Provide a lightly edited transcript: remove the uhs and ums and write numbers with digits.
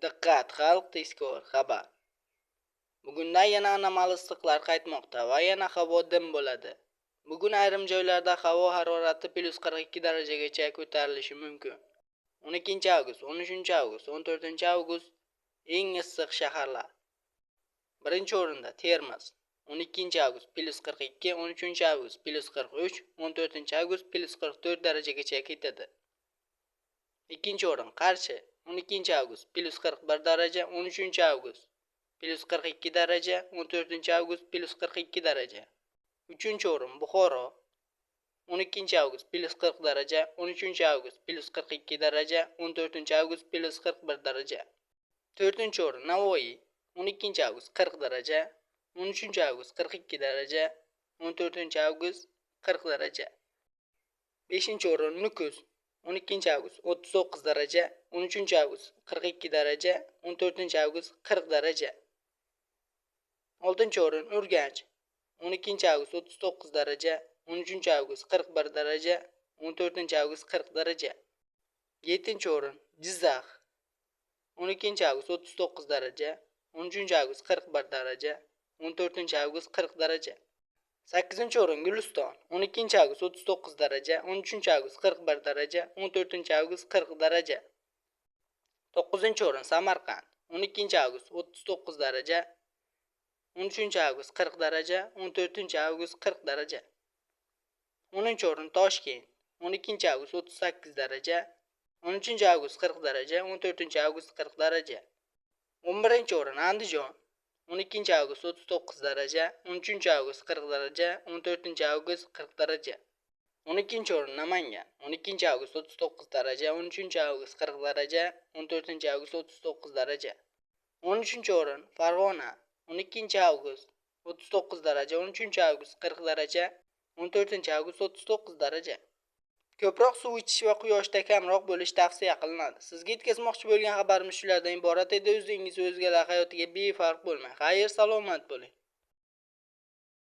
Diqqat, xalq tezkor xabar. Bugundan yana anomali issiqlar qaytmoqda va yana havo dim bo'ladi. Bugun ayrim joylarda havo harorati +42 darajagacha ko'tarilishi mumkin. 12-avgust, 13-avgust, 14-avgust eng issiq shaharlar. Birinchi o'rinda Termiz. 12-avgust +42, 13-avgust +43, 14-avgust +44 darajagacha ketadi. Ikkinchi o'rin Qarshi. 12-avgust +41 daraja, 13-avgust +42 daraja, 14-avgust +42 daraja. Uchinchi o'rin Buxoro. 12-avgust +40 daraja, 13-avgust +42 daraja, 14-avgust +41 daraja. To'rtinchi o'rin Navoiy. 12-avgust 40 daraja, 13-avgust 42 daraja, 14-avgust 40 daraja. Beshinchi o'rin Nukus. 12-avgust 39 daraja, 13-avgust 42 daraja, 14-avgust 40 daraja. 6-o'rin Urganch. 12-avgust 39 daraja, 13-avgust 41 daraja, 14-avgust 40 daraja. 7-o'rin Jizzax. 12-avgust 39 daraja, 13-avgust 41 daraja, 14-avgust 40 daraja. 8-o'rin Guliston. 12-avgust 39 daraja, 13-avgust 41 daraja, 14-avgust 40 daraja. 9-o'rin Samarqand. 12-avgust 39 daraja, 13-avgust 40 daraja, 14-avgust 40 daraja. 10-o'rin Toshkent. 12-avgust 38 daraja, 13-avgust 40 daraja, 14-avgust 40 daraja. 11-o'rin Andijon. 12-avgust 39 daraja, 13-avgust 40 daraja, 14-avgust 40 daraja. 12-o'rin Namangan. 12-avgust 39 daraja, 13-avgust 40 daraja, 14-avgust 39 daraja. 13-o'rin Farg'ona. 12-avgust 39 daraja, 13-avgust 40 daraja, 14-avgust 39 daraja. Ko'proq suv ichish va quyoshda kamroq bo'lish tavsiya qilinadi. Sizga yetkazmoqchi bo'lgan xabarimiz shulardan iborat edi. O'zingiz va o'zgalar hayotiga befarq bo'lmang. Xayr, salomat bo'ling.